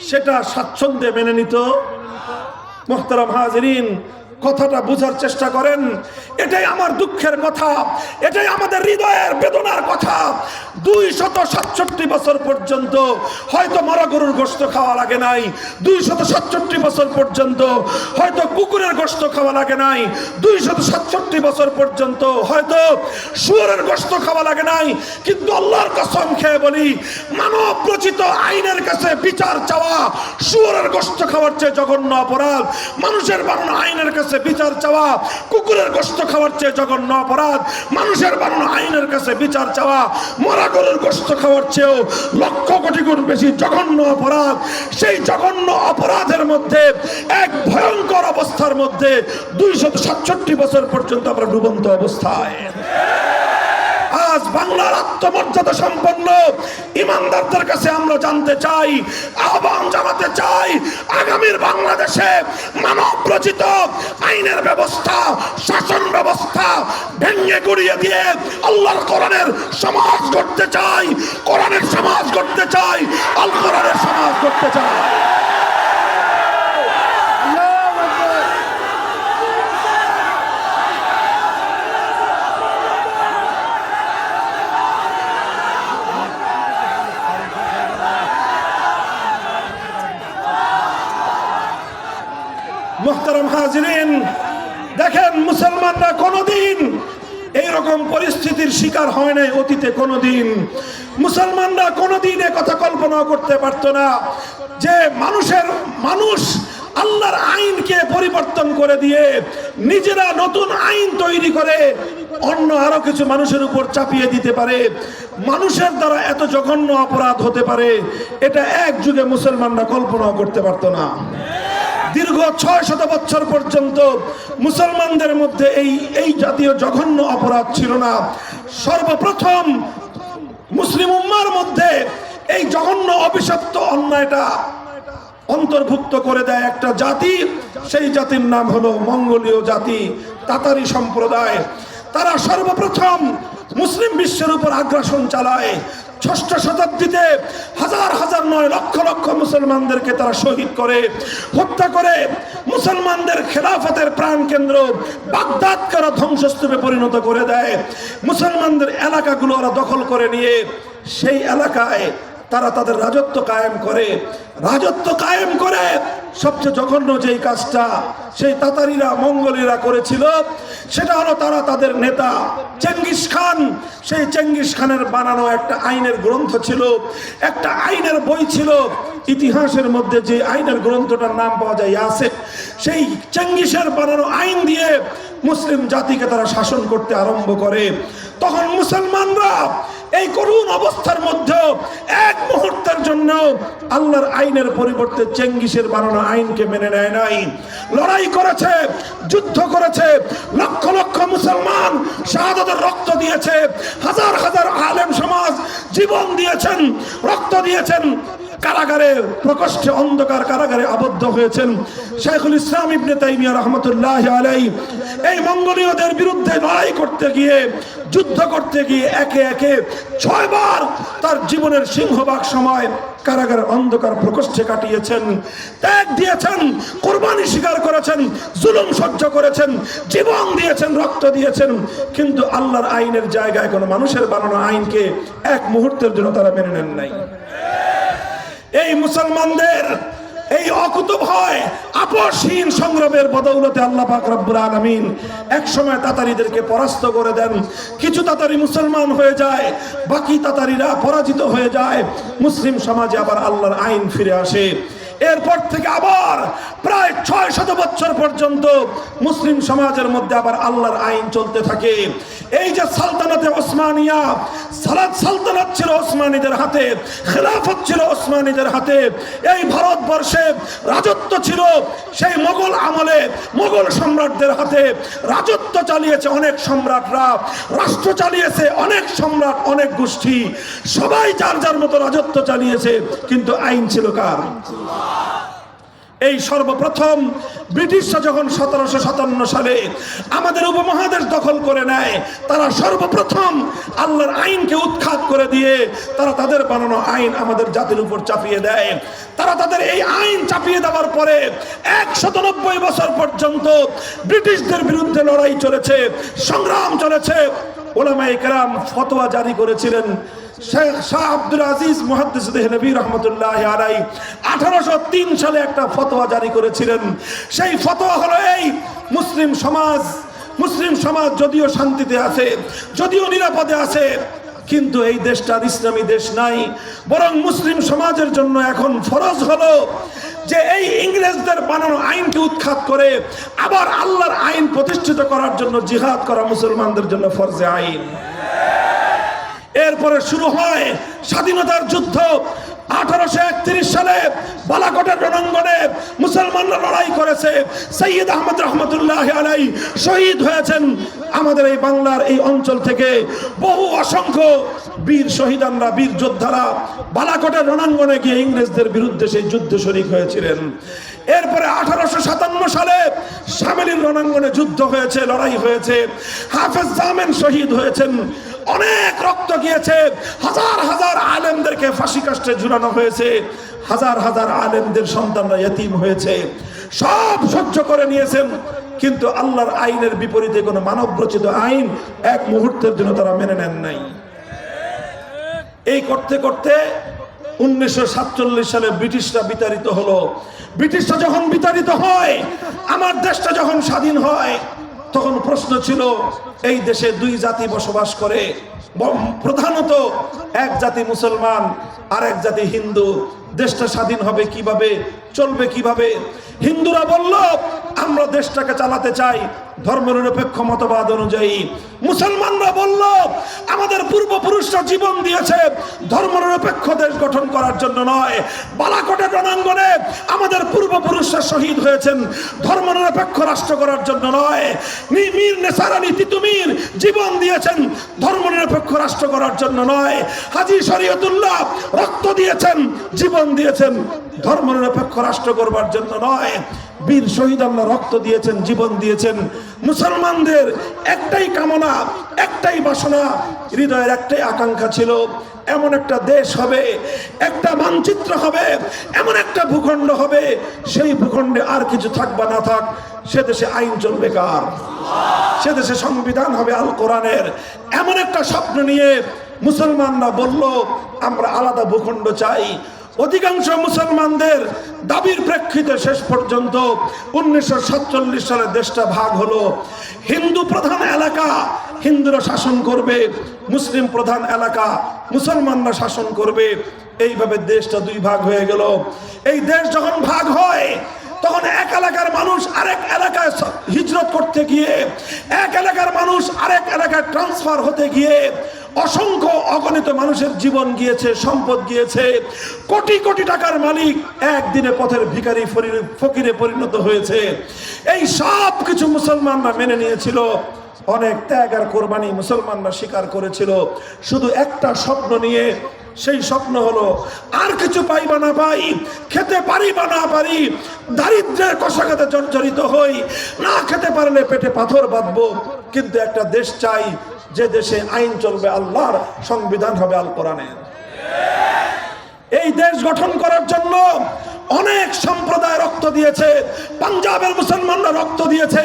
সেটা স্বাচ্ছন্দ্যে মেনে নিত? মুহতারাম হাজিরিন, কথাটা বোঝার চেষ্টা করেন। এটাই আমার দুঃখের কথা, এটাই আমাদের হৃদয়ের বেদনার কথা। 267 বছর পর্যন্ত হয়তো মরা গরুর গোশত খাওয়া লাগে নাই, 267 বছর পর্যন্ত হয়তো কুকুরের গোশত খাওয়া লাগে নাই, 267 বছর পর্যন্ত হয়তো শুয়োরের গোশত খাওয়া লাগে নাই। কিন্তু আল্লাহর কসম খেয়ে বলি, মানব রচিত আইনের কাছে বিচার চাওয়া শুয়োরের গোশত খাওয়ার চেয়ে জঘন্য অপরাধ। মানুষের বানানো আইনের কাছে বিচার চাওয়া কুকুরের গোশত খাওয়ার চেয়ে জঘন্য অপরাধ। মানুষের বানানো আইনের কাছে বিচার চাওয়া মরা গরুর গোশত খাওয়ার চেয়েও লক্ষ কোটি গুণ বেশি জঘন্য অপরাধ। সেই জঘন্য অপরাধের মধ্যে এক ভয়ঙ্কর অবস্থার মধ্যে 267 বছর পর্যন্ত আমরা ডুবন্ত অবস্থায়। আজ বাংলার আত্মমর্যাদা সম্পন্ন ইমানদারদের কাছে আমরা জানতে চাই, আহ্বান জানাতে চাই, আগামীর বাংলাদেশে মানব রচিত আইনের ব্যবস্থা, শাসন ব্যবস্থা ভেঙে গুড়িয়ে দিয়ে আল্লাহর কোরআনের সমাজ গড়তে চাই, কোরআনের সমাজ গড়তে চাই, আল কোরআনের সমাজ গড়তে চাই। মুহতারাম হাজিরিন, দেখেন, মুসলমানরা কোনোদিন এইরকম পরিস্থিতির শিকার হয় নাই অতীতে। কোনোদিন মুসলমানরা কোনোদিন এ কথা কল্পনা করতে পারতো না যে মানুষ আল্লাহর আইনকে পরিবর্তন করে দিয়ে নিজেরা নতুন আইন তৈরি করে অন্য আরো কিছু মানুষের উপর চাপিয়ে দিতে পারে। মানুষের দ্বারা এত জঘন্য অপরাধ হতে পারে, এটা এক যুগে মুসলমানরা কল্পনা করতে পারতো না। দীর্ঘ 600 বছর পর্যন্ত মুসলমানদের মধ্যে এই জাতীয় জঘন্য অপরাধ ছিল না। সর্বপ্রথম মুসলিম উম্মার মধ্যে এই জঘন্য অভিশপ্ত অন্যায়টা অন্তর্ভুক্ত করে দেয় একটা জাতি। সেই জাতির নাম হলো মঙ্গোলীয় জাতি, তাতারি সম্প্রদায়। তারা সর্বপ্রথম মুসলিম বিশ্বের উপর আগ্রাসন চালায়। 6ষ্ঠ শতাব্দীতে হাজার হাজার নয় লক্ষ লক্ষ মুসলমানদেরকে তারা শহীদ করে, হত্যা করে। মুসলমানদের খেলাফতের প্রাণ কেন্দ্র বাগদাদকে ওরা ধ্বংসস্তূপে পরিণত করে দেয়। মুসলমানদের এলাকাগুলো ওরা দখল করে নিয়ে সেই এলাকায় তারা তাদের রাজত্ব কায়েম করে। রাজত্ব কায়েম করে সবচেয়ে জঘন্য যেই কাজটা সেই তাতারিরা মঙ্গোলীরা করেছিল, সেটা হলো তারা তাদের নেতা চেঙ্গিস খান, সেই চেঙ্গিস খানের বানানো একটা আইনের গ্রন্থ ছিল, একটা আইনের বই ছিল। ইতিহাসের মধ্যে যে আইনের গ্রন্থটার নাম পাওয়া যায় ইয়াসেফ, সেই চেঙ্গিসের বানানো আইন দিয়ে মুসলিম জাতিকে তারা শাসন করতে আরম্ভ করে। তখন মুসলমানরা এই করুণ অবস্থার মধ্যেও এক মুহূর্তের জন্য আল্লাহর আইনের পরিবর্তে চেঙ্গিসের বানানো আইনকে মেনে নেয় নাই। লড়াই করেছে, যুদ্ধ করেছে, লক্ষ লক্ষ মুসলমান শাহাদাতের রক্ত দিয়েছে, হাজার হাজার আলেম সমাজ জীবন দিয়েছেন, রক্ত দিয়েছেন, কারাগারে প্রকোষ্ঠে অন্ধকার কারাগারে আবদ্ধ হয়েছেন। শাইখুল ইসলাম ইবনে তাইমিয়া রাহমাতুল্লাহি আলাইহি এই মঙ্গোলীয়দের বিরুদ্ধে লড়াই করতে গিয়ে, যুদ্ধ করতে গিয়ে একে একে 6 বার তার জীবনের সিংহভাগ সময় কারাগারের অন্ধকার প্রকোষ্ঠে কাটিয়েছেন। ত্যাগ দিয়েছেন, কুরবানি স্বীকার করেছেন, জুলুম সহ্য করেছেন, জীবন দিয়েছেন, রক্ত দিয়েছেন, কিন্তু আল্লাহর আইনের জায়গায় কোনো মানুষের বানানো আইনকে এক মুহূর্তের জন্য তারা মেনে নেন নাই। এই মুসলমানদের এই অকুতোভয় আপসহীন সংগ্রামের বদৌলতে আল্লাহ পাক রব্বুল আলামিন এক সময় তাতারিদেরকে পরাস্ত করে দেন। কিছু তাতারি মুসলমান হয়ে যায়, বাকি তাতারিরা পরাজিত হয়ে যায়। মুসলিম সমাজে আবার আল্লাহর আইন ফিরে আসে। এরপর থেকে আবার প্রায় 600 বছর পর্যন্ত মুসলিম সমাজের মধ্যে আবার আল্লাহর আইন চলতে থাকে। এই যে সালতানাতে ওসমানিয়া, সালতানাত ছিল ওসমানীদের হাতে, খেলাফত ছিল ওসমানীদের হাতে, এই ভারতবর্ষে রাজত্ব ছিল সেই মোগল আমলে মোগল সম্রাটদের হাতে। রাজত্ব চালিয়েছে অনেক সম্রাটরা, রাষ্ট্র চালিয়েছে অনেক সম্রাট, অনেক গোষ্ঠী, সবাই যার যার মতো রাজত্ব চালিয়েছে, কিন্তু আইন ছিল কার? এই সর্বপ্রথম ব্রিটিশরা যখন 1757 সালে আমাদের উপমহাদেশ দখল করে নেয়, তারা সর্বপ্রথম আল্লাহর আইনকে উৎখাত করে দিয়ে তারা তাদের বানানো আইন আমাদের জাতির উপর চাপিয়ে দেয়। তারা তাদের এই আইন চাপিয়ে দেওয়ার পরে 190 বছর পর্যন্ত ব্রিটিশদের বিরুদ্ধে লড়াই চলেছে, সংগ্রাম চলেছে। উলামায়ে কেরাম ফতোয়া জারি করেছিলেন। শেখ শাহ আব্দুল আজিজ মুহাদ্দিস দেহলভী রাহমাতুল্লাহি আলাইহি 1803 সালে একটা ফতোয়া জারি করেছিলেন। সেই ফতোয়া হলো এই, মুসলিম সমাজ যদিও শান্তিতে আছে, যদিও নিরাপদে আছে, কিন্তু এই দেশটার ইসলামী দেশ নাই। বরং মুসলিম সমাজের জন্য এখন ফরজ হলো যে এই ইংরেজদের বানানো আইনকে উৎখাত করে আবার আল্লাহর আইন প্রতিষ্ঠিত করার জন্য জিহাদ করা মুসলমানদের জন্য ফরজে আইন। এরপরে শুরু হয় স্বাধীনতার যুদ্ধ। 1831 সালে বালাকোটের রণাঙ্গনে মুসলমানরা লড়াই করেছে। সৈয়দ আহমদ রহমতুল্লাহি আলাইহি শহীদ হয়েছেন। আমাদের এই বাংলার এই অঞ্চল থেকে বহু অসংখ্য বীর শহীদানরা, বীর যোদ্ধারা বালাকোটের রণাঙ্গনে গিয়ে ইংরেজদের বিরুদ্ধে সেই যুদ্ধে শরীক হয়েছিলেন। এরপরে 1857 সালে শামেলির রণাঙ্গনে যুদ্ধ হয়েছে, লড়াই হয়েছে, হাফেজ জামেন শহীদ হয়েছেন, অনেক রক্ত গিয়েছে, হাজার হাজার আলেমদেরকে ফাঁসি কাস্টে ঝুলানো হয়েছে, হাজার হাজার আলেমদের সন্তানরা ইতিম হয়েছে। সব সহ্য করে নিয়েছেন, কিন্তু আল্লাহর আইনের বিপরীতে কোনো মানব রচিত আইন এক মুহূর্তের জন্য তারা মেনে নেন নাই। এই করতে করতে 1947 সালে ব্রিটিশরা বিতাড়িত হলো। ব্রিটিশরা যখন বিতাড়িত হয়, আমার দেশটা যখন স্বাধীন হয়, তখন প্রশ্ন ছিল এই দেশে 2 জাতি বসবাস করে, প্রধানত এক জাতি মুসলমান আর এক জাতি হিন্দু। দেশটা স্বাধীন হবে কিভাবে, চলবে কিভাবে? হিন্দুরা বলল আমরা দেশটাকে চালাতে চাই ধর্মনিরপেক্ষ মতবাদ অনুযায়ী। মুসলমানরা বলল আমাদের পূর্বপুরুষরা জীবন দিয়েছে ধর্মনিরপেক্ষ দেশ গঠন করার জন্য নয়। বালাকোটের রণাঙ্গনে আমাদের পূর্বপুরুষরা শহীদ হয়েছেন ধর্মনিরপেক্ষ রাষ্ট্র করার জন্য নয়। মীর নেসার আলী তিতুমীর জীবন দিয়েছেন ধর্মনিরপেক্ষ রাষ্ট্র করার জন্য নয়। হাজী শরীয়তুল্লাহ রক্ত দিয়েছেন, জীবন দিয়েছেন ধর্মনিরপেক্ষ রাষ্ট্র করবার জন্য নয়। বীর শহীদানরা রক্ত দিয়েছেন, জীবন দিয়েছেন। মুসলমানদের একটাই কামনা, একটাই বাসনা, হৃদয়ের একটাই আকাঙ্ক্ষা ছিল, এমন একটা দেশ হবে, একটা মানচিত্র হবে, এমন একটা ভূখণ্ড হবে, সেই ভূখণ্ডে আর কিছু থাক বা না থাক, সে দেশে আইন চলবে কার? সে দেশে সংবিধান হবে আল কোরআনের। এমন একটা স্বপ্ন নিয়ে মুসলমানরা বলল আমরা আলাদা ভূখণ্ড চাই। অধিকাংশ মুসলমানদের দাবির প্রেক্ষিতে শেষ পর্যন্ত 1947 সালে দেশটা ভাগ হলো। হিন্দু প্রধান এলাকা হিন্দুরা শাসন করবে, মুসলিম প্রধান এলাকা মুসলমানরা শাসন করবে। এইভাবে দেশটা 2 ভাগ হয়ে গেল। এই দেশ যখন ভাগ হয় তখন এক এলাকার মানুষ আরেক এলাকায় হিজরত করতে গিয়ে, এক এলাকার মানুষ আরেক এলাকায় ট্রান্সফার হতে গিয়ে অসংখ্য অগণিত মানুষের জীবন গিয়েছে, সম্পদ গিয়েছে। কোটি কোটি টাকার মালিক একদিনে পথের ভিখারি ফকিরে পরিণত হয়েছে। এই সব কিছু মুসলমানরা মেনে নিয়েছিল। অনেক ত্যাগ আর কোরবানি মুসলমানরা স্বীকার করেছিল, শুধু একটা স্বপ্ন নিয়ে। সেই স্বপ্ন হলো, আর কিছু পাই বা না পাই, খেতে পারি বা না পারি, দারিদ্র্যের কষাঘাতে জর্জরিত হই, না খেতে পারলে পেটে পাথর বাঁধবো, কিন্তু একটা দেশ চাই যে দেশে আইন চলবে আল্লাহর, সংবিধান হবে আল কোরআনের। এই দেশ গঠন করার জন্য অনেক সম্প্রদায় রক্ত দিয়েছে। পাঞ্জাবের মুসলমানরা রক্ত দিয়েছে,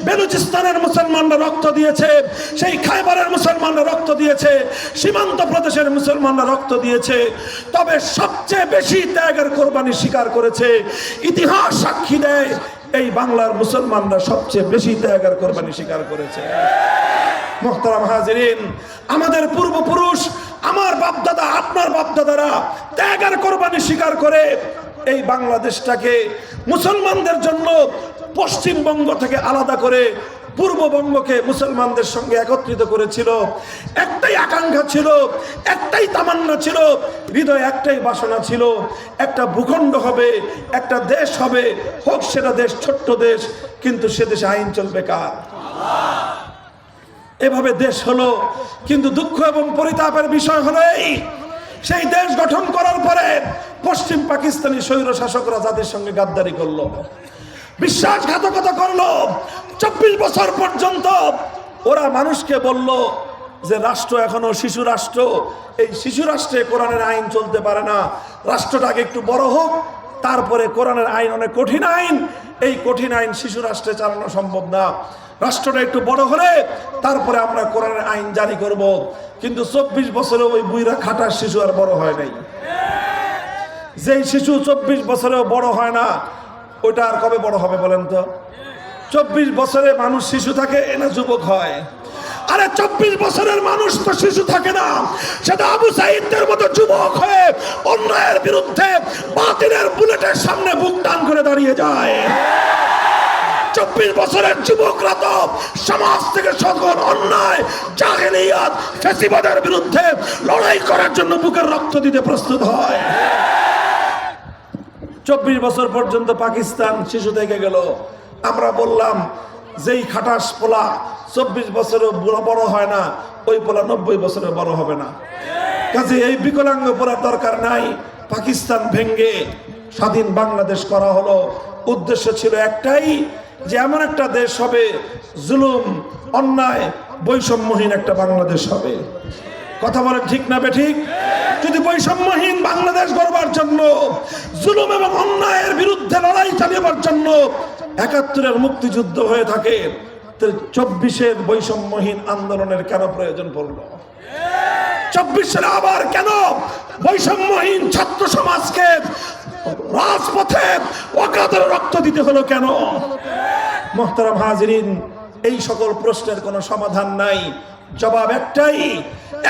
বেলুচিস্তানের মুসলমানরা রক্ত দিয়েছে, সেই খাইবারের মুসলমানরা রক্ত দিয়েছে, সীমান্ত প্রদেশের মুসলমানরা রক্ত দিয়েছে। তবে সবচেয়ে বেশি ত্যাগের কোরবানি স্বীকার করেছে, ইতিহাস সাক্ষী দেয়, এই বাংলার মুসলমানরা সবচেয়ে বেশি ত্যাগের কোরবানি স্বীকার করেছে। মুহতারাম হাজিরিন, আমাদের পূর্বপুরুষ, আমার বাপদাদা, আপনার বাপদাদারা ত্যাগের কোরবানি স্বীকার করে এই বাংলাদেশটাকে মুসলমানদের জন্য পশ্চিমবঙ্গ থেকে আলাদা করে পূর্ববঙ্গকে মুসলমানদের সঙ্গে একত্রিত করেছিল। একটাই আকাঙ্ক্ষা ছিল, একটাই তামান্না ছিল, হৃদয়ে একটাই বাসনা ছিল, একটা ভূখণ্ড হবে, একটা দেশ হবে, হোক সেটা দেশ ছোট্ট দেশ, কিন্তু সে দেশে আইন চলবে কার? এভাবে দেশ হলো। কিন্তু দুঃখ এবং পরিতাপের বিষয় হলো এই, সেই দেশ গঠন করার পরে পশ্চিম পাকিস্তানি স্বৈর শাসকরা যাদের সঙ্গে গাদ্দারি করলো, বিশ্বাসঘাতকতা করলো, 24 বছর পর্যন্ত ওরা মানুষকে বলল যে রাষ্ট্র এখনো শিশু রাষ্ট্র, এই শিশু রাষ্ট্রে কোরআনের আইন চলতে পারে না, রাষ্ট্রটাকে একটু বড় হোক, তারপরে কোরআনের আইন অনেক কঠিন আইন, এই কঠিন আইন শিশু রাষ্ট্রে চালানো সম্ভব না, রাষ্ট্রটা একটু বড় হলে তারপরে আমরা কোরআনের আইন জারি করব। কিন্তু 24 বছরে ওই বুইরা খাটার শিশু আর বড় হয় নাই। যেই শিশু 24 বছরেও বড় হয় না, ওইটা আর কবে বড় হবে বলেন তো? 24 বছরে মানুষ শিশু থাকে না যুবক হয়? আরে 24 বছরের মানুষ তো শিশু থাকে না, সেটা আবু সাঈদের মতো যুবক হয়ে অন্যায়ের বিরুদ্ধে বাতিলের বুলেটের সামনে বুক টান করে দাঁড়িয়ে যায়। 24 বছরের যুবকরা তো সমাজ থেকে সকল অন্যায়, জাহেলিয়াত, ফ্যাসিবাদের বিরুদ্ধে লড়াই করার জন্য বুকের রক্ত দিতে প্রস্তুত হয়। 24 বছর পর্যন্ত পাকিস্তান শিশু থেকে গেল। আমরা বললাম যেই খাটাস পোলা 24 বছরে বড় হয় না, ওই পোলা 90 বছরে বড় হবে না। কাজে এই বিকলাঙ্গ পোলার দরকার নাই। পাকিস্তান ভেঙ্গে স্বাধীন বাংলাদেশ করা হলো। উদ্দেশ্য ছিল একটাই, যে এমন একটা দেশ হবে, জুলুম, অন্যায়, বৈষম্যহীন একটা বাংলাদেশ হবে। কথা বলেন ঠিক না বেঠিক? যদি বৈষম্যহীন বাংলাদেশ গড়বার জন্য, জুলুম এবং অন্যায়ের বিরুদ্ধে লড়াই চালিয়েবার জন্য ৭১-এর মুক্তিযুদ্ধ হয়ে থাকে, 24-এর বৈষম্যহীন আন্দোলনের কেন প্রয়োজন পড়ল? 24 সালে আবার কেন বৈষম্যহীন ছাত্র সমাজকে রাজপথে অকাতরে রক্ত দিতে হলো কেন? মুহতারাম হাজিরিন, এই সকল প্রশ্নের কোনো সমাধান নাই, জবাব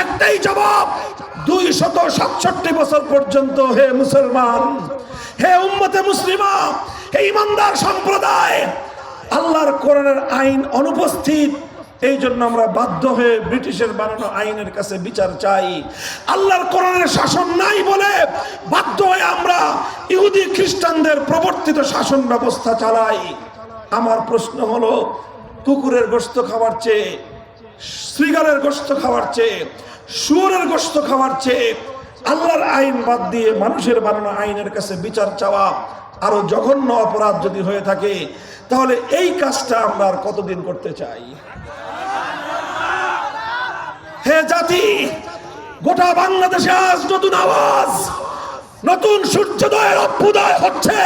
একটাই জবাব। 267 বছর পর্যন্ত হে মুসলমান, হে উম্মতে মুসলিমা, হে ইমানদার সম্প্রদায়, আল্লাহর কোরআনের আইন অনুপস্থিত। এই জন্য আমরা বাধ্য হয়ে ব্রিটিশের বানানো আইনের কাছে বিচার চাই। আল্লাহর কোরআনের শাসন নাই বলে বাধ্য হয়ে আমরা ইহুদি খ্রিস্টানদের প্রবর্তিত শাসন ব্যবস্থা চালাই। আমার প্রশ্ন হলো, কুকুরের গোশত খাওয়ার চেয়ে, শ্রীগালের গোশত খাওয়ার চেয়ে, শুয়োরের গোশত খাওয়ার চেয়ে আল্লাহর আইন বাদ দিয়ে মানুষের বানানো আইনের কাছে বিচার চাওয়া আরো জঘন্য অপরাধ যদি হয়ে থাকে, তাহলে এই কাজটা আমরা আর কতদিন করতে চাই? হে জাতি, গোটা বাংলাদেশে আজ নতুন আওয়াজ, নতুন সূর্যোদয়ের অভ্যুদয় হচ্ছে।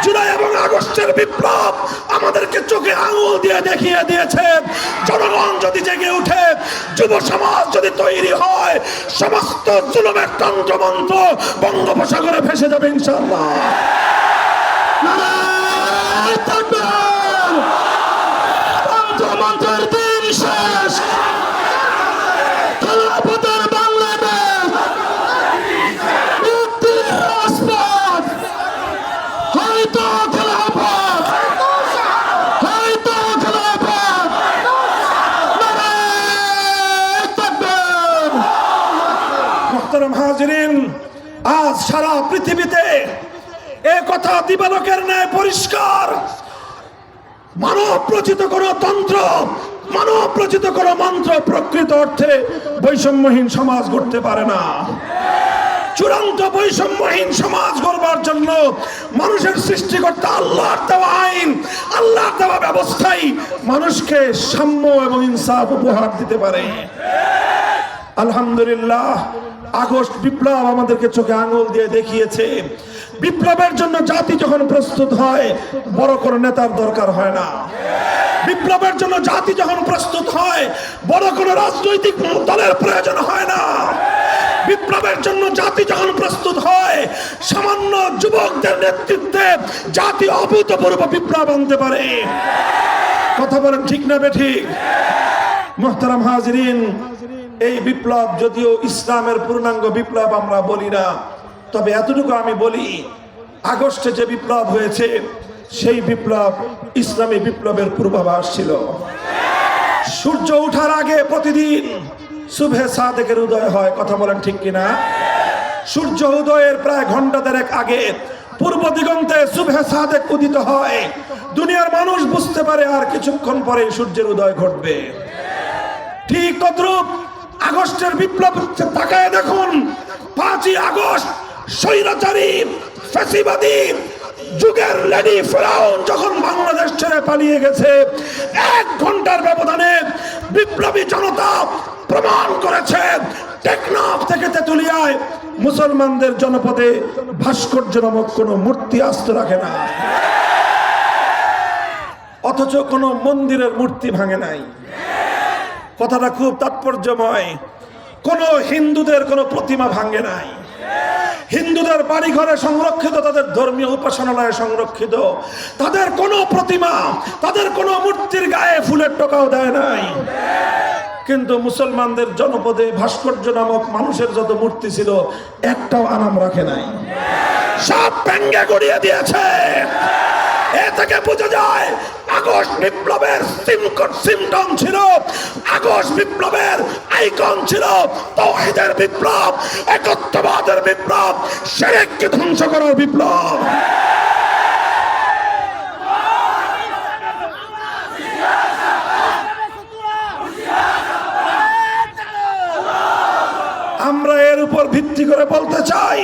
জুলাই এবং আগস্টের বিপ্লব আমাদেরকে চোখে আঙুল দিয়ে দেখিয়ে দিয়েছে, জনগণ যদি জেগে উঠে, যুব সমাজ যদি তৈরি হয়, সমস্ত জুলুমের তন্ত্রমন্ত্র বঙ্গোপসাগরে ভেসে যাবে ইনশাআল্লাহ। তন্ত্রমন্ত্রের দিন শেষ, খেলাফতের বাংলাদেশ, মুক্তির রাজপথ, আজ সারা পৃথিবীতে এ কথা দিবালোকের ন্যায় পরিষ্কার, মানব রচিত কোন তন্ত্র, মানব রচিত কোন মন্ত্র প্রকৃত অর্থে বৈষম্যহীন সমাজ গড়তে পারে না। চূড়ান্ত বৈষম্যহীন সমাজ গড়বার জন্য মানুষের সৃষ্টিকর্তা আল্লাহর দেওয়া আইন, আল্লাহর দেওয়া ব্যবস্থাই মানুষকে সাম্য এবং ইনসাফ উপহার দিতে পারে। আলহামদুলিল্লাহ, আগস্ট বিপ্লব আমাদেরকে চোখে আঙুল দিয়ে দেখিয়েছে, বিপ্লবের জন্য জাতি যখন প্রস্তুত হয় বড় কোনো নেতার দরকার হয় না। বিপ্লবের জন্য জাতি যখন প্রস্তুত হয় বড় কোনো রাজনৈতিক দলের প্রয়োজন হয় না। বিপ্লবের জন্য জাতি যখন প্রস্তুত হয় সামান্য যুবকদের নেতৃত্বে জাতি অভূতপূর্ব বিপ্লব আনতে পারে। কথা বলেন ঠিক না বেঠিক? মুহতারাম হাজিরিন, এই বিপ্লব যদিও ইসলামের পূর্ণাঙ্গ বিপ্লব আমরা বলি না, তবে এতটুকু আমি বলি, আগস্টে যে বিপ্লব হয়েছে সেই বিপ্লব ইসলামী বিপ্লবের পূর্বাভাস ছিল। সূর্য ওঠার আগে প্রতিদিন সুবহে সাদেকের উদয় হয়। কথা বলেন ঠিক কিনা? সূর্য উদয়ের প্রায় ঘন্টা দেড়েক আগে পূর্ব দিগন্তে সুবহে সাদেক উদিত হয়। দুনিয়ার মানুষ বুঝতে পারে আর কিছুক্ষণ পরে সূর্যের উদয় ঘটবে। ঠিক তদ্রূপ আগস্টের বিপ্লব তাকায় দেখুন, 5ই আগস্ট স্বৈরাচারী ফ্যাসিবাদী যুগের লেডি ফেরাউন যখন বাংলাদেশ ছেড়ে পালিয়ে গেছে, 1 ঘন্টার ব্যবধানে বিপ্লবী জনতা প্রমাণ করেছে টেকনাফ থেকে তেতুলিয়ায় মুসলমানদের জনপদে ভাস্কর্য নামক কোন মূর্তি আস্ত রাখে না, অথচ কোন মন্দিরের মূর্তি ভাঙে নাই। কথাটা খুব তাৎপর্যময়। কোন হিন্দুদের কোন প্রতিমা ভাঙে নাই। হিন্দুদের বাড়ি ঘরে সংরক্ষিত, তাদের ধর্মীয় উপাসনালয়ে সংরক্ষিত, তাদের কোনো প্রতিমা, তাদের কোনো মূর্তির গায়ে ফুলের টোকাও দেয় নাই। কিন্তু মুসলমানদের জনপদে ভাস্কর্য নামক মানুষের যত মূর্তি ছিল একটাও আনাম রাখে নাই, সব ভেঙে গড়িয়ে দিয়েছে। এ থেকে বোঝা যায় আগস্ট বিপ্লবের সিমটম ছিল, আগস্ট বিপ্লবের আইকন ছিল তাওহীদের বিপ্লব, একত্ববাদের বিপ্লব, শিরককে ধ্বংস করার বিপ্লব। আমরা এর উপর ভিত্তি করে বলতে চাই,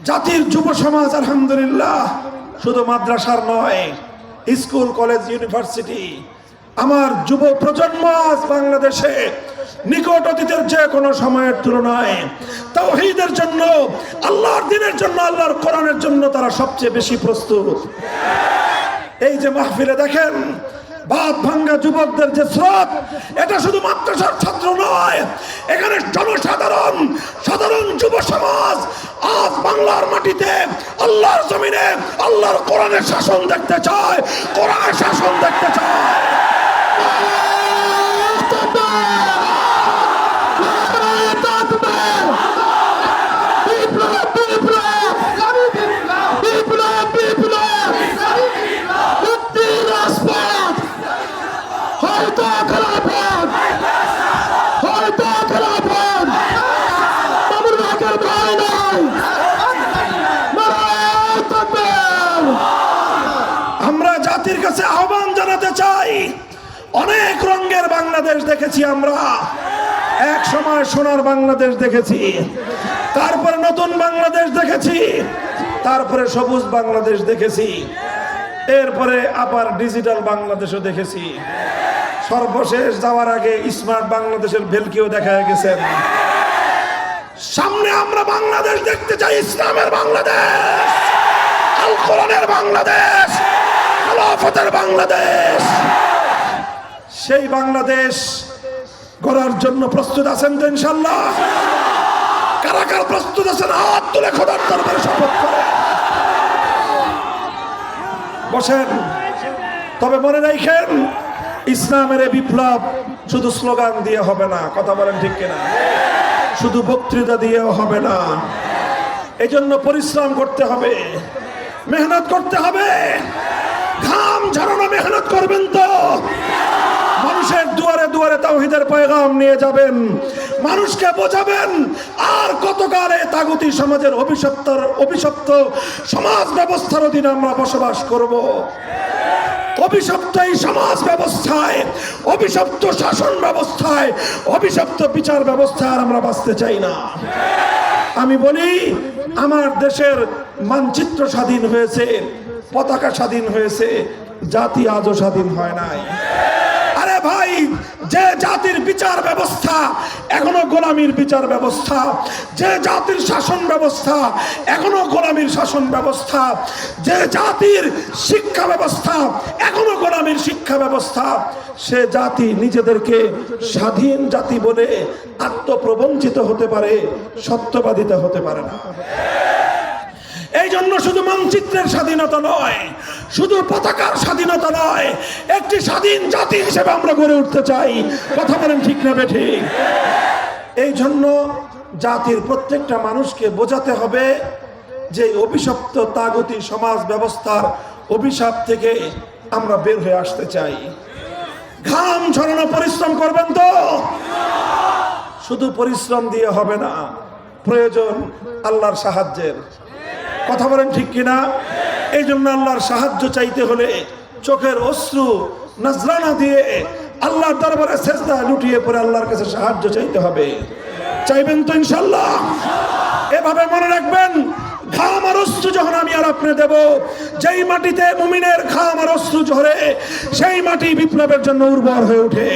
জাতির যুব সমাজ আলহামদুলিল্লাহ শুধু মাদ্রাসার নয়, স্কুল, কলেজ, ইউনিভার্সিটি, আমার যুব প্রজন্ম আজ বাংলাদেশে নিকট অতীতের যে কোনো সময়ের তুলনায় তাওহীদের জন্য, আল্লাহর দ্বীনের জন্য, আল্লাহর কোরআনের জন্য তারা সবচেয়ে বেশি প্রস্তুত। এই যে মাহফিলে দেখেন বাদ ভাঙ্গা যুবকদের যে স্রোত, এটা শুধু মাদ্রাসার ছাত্র নয়, এখানে জনসাধারণ, সাধারণ যুব সমাজ আজ বাংলার মাটিতে আল্লাহর জমিনে আল্লাহর কোরআনের শাসন দেখতে চায়, কোরআনের শাসন দেখতে চায়। আমরা জাতির কাছে আহ্বান জানাতে চাই, অনেক রঙের বাংলাদেশ দেখেছি আমরা, এক সময় সোনার বাংলাদেশ দেখেছি, তারপরে নতুন বাংলাদেশ দেখেছি, তারপরে সবুজ বাংলাদেশ দেখেছি, এরপরে আবার ডিজিটাল বাংলাদেশও দেখেছি, সর্বশেষ যাওয়ার আগে স্মার্ট বাংলাদেশের ভেলকিও দেখা গেছেন। সামনে আমরা বাংলাদেশ দেখতে চাই, ইসলামের বাংলাদেশ, আল কোরআনের বাংলাদেশ, খেলাফতের বাংলাদেশ। সেই বাংলাদেশ গড়ার জন্য প্রস্তুত আছেন তো ইনশাআল্লাহ? কারা কারা প্রস্তুত আছেন হাত তুলে খোদার দরবারে শপথ করে বসেন। তবে মনে রাখেন, ইসলামের এই বিপ্লব শুধু স্লোগান দিয়ে হবে না। কথা বলেন ঠিক কিনা? শুধু বক্তৃতা দিয়েও হবে না। এজন্য পরিশ্রম করতে হবে, মেহনত করতে হবে, ঘাম ঝরানো মেহনত করবেন তো মানুষের দুয়ারে দুয়ারে তাওহীদের পায়ে পেগাম নিয়ে যাবেন, মানুষকে বোঝাবেন। আর কতকাল এই তাগুতি সমাজের অভিশপ্ত সমাজ ব্যবস্থার অধীনে আমরা বসবাস করব? অভিশপ্ত এই সমাজ ব্যবস্থায়, অভিশপ্ত শাসন ব্যবস্থায়, অভিশপ্ত বিচার ব্যবস্থায় আমরা বাঁচতে চাই না। আমি বলি, আমার দেশের মানচিত্র স্বাধীন হয়েছে, পতাকা স্বাধীন হয়েছে, জাতি আজও স্বাধীন হয় নাই। আরে ভাই, যে জাতির বিচার ব্যবস্থা এখনো গোলামীর বিচার ব্যবস্থা, যে জাতির শাসন ব্যবস্থা এখনো গোলামীর শাসন ব্যবস্থা, যে জাতির শিক্ষা ব্যবস্থা এখনো গোলামীর শিক্ষা ব্যবস্থা, সে জাতি নিজেদেরকে স্বাধীন জাতি বলে আত্মপ্রবঞ্চিত হতে পারে, সত্যবাদিতা হতে পারে না। এই জন্য শুধু মানচিত্রের স্বাধীনতা নয়, শুধু পতাকার স্বাধীনতা নয়, একটি স্বাধীন জাতি হিসেবে আমরা গড়ে উঠতে চাই। কথা বলেন ঠিক না বেঠিক? এই জন্য জাতির প্রত্যেকটা মানুষকে বোঝাতে হবে যে অভিশপ্ত তাগুতি সমাজ ব্যবস্থার অভিশাপ থেকে আমরা বের হয়ে আসতে চাই। ঘাম ঝরানো পরিশ্রম করবেন তো? শুধু পরিশ্রম দিয়ে হবে না, প্রয়োজন আল্লাহর সাহায্যের। কথা বলেন ঠিক কিনা? এই জন্য আল্লাহর সাহায্য চাইতে হলে চোখের অশ্রু নজরানা দিয়ে আল্লাহর দরবারে সেজদা লুটিয়ে পড়ে আল্লাহর কাছে সাহায্য চাইতে হবে। চাইবেন তো ইনশাআল্লাহ? এভাবে মনে রাখবেন, ঘাম আর অশ্রু যখন আমি আর আপনি দেব, যেই মাটিতে মুমিনের ঘাম আর অশ্রু ঝরে, সেই মাটি বিপ্লবের জন্য উর্বর হয়ে ওঠে।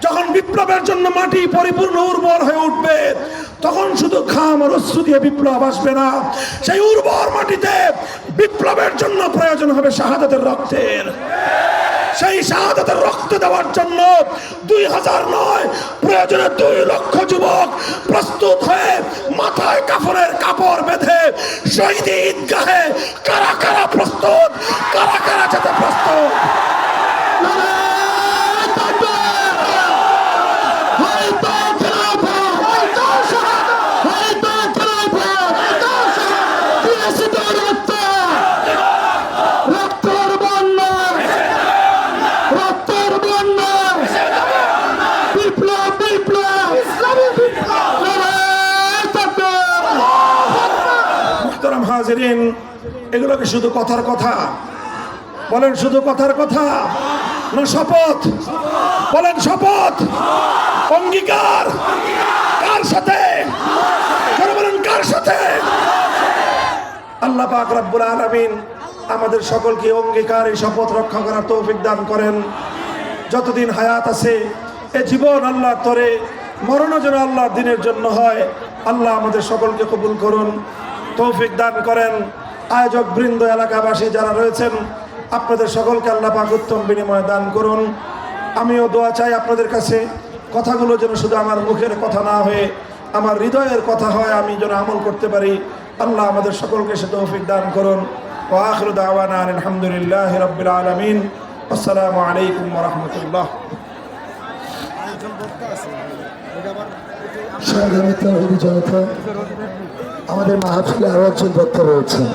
যখন বিপ্লবের জন্য মাটি পরিপূর্ণ উর্বর হয়ে উঠবে, তখন শুধু ঘাম আর অশ্রু দিয়ে বিপ্লব আসবে না, সেই উর্বর মাটিতে বিপ্লবের জন্য প্রয়োজন হবে শাহাদাতের রক্তের। সেই শাহাদাতের রক্ত দেওয়ার জন্য 2000 নয়, প্রয়োজনে 2 লক্ষ যুবক প্রস্তুত হয়ে মাথায় কাফনের কাপড় বেঁধে শহীদ ঈদগাহে কারা কারা প্রস্তুত, কারা কারা যেতে প্রস্তুত? হাজিরিন, এগুলো কি শুধু কথার কথা? বলেন শুধু কথার কথা না শপথ? বলেন শপথ, অঙ্গীকার কার সাথে? বলেন কার সাথে? আল্লাহ পাক রব্বুল আলামিন আমাদের সকলকে অঙ্গীকার, এই শপথ রক্ষা করার তৌফিক দান করেন। যতদিন হায়াত আছে এ জীবন আল্লাহর তরে, মরণও যেন আল্লাহর দিনের জন্য হয়। আল্লাহ আমাদের সকলকে কবুল করুন, তৌফিক দান করেন। আয়োজক বৃন্দ, এলাকাবাসী যারা রয়েছেন, আপনাদের সকলকে আল্লাহ পাক উত্তম বিনিময় দান করুন। আমিও দোয়া চাই আপনাদের কাছে, কথাগুলো যেন শুধু আমার মুখের কথা না হয়ে আমার হৃদয়ের কথা হয়, আমি যেন আমল করতে পারি। আল্লাহ আমাদের সকলকে সে তৌফিক দান করুন। ওয়া আখিরু দাওয়ানা আলহামদুলিল্লাহি রাব্বিল আলামিন। আসসালামু আলাইকুম ওয়া রাহমাতুল্লাহ।
সংগ্রামিত অভিযোগ, আমাদের মাহফিলে আরো একজন বক্তা রয়েছেন।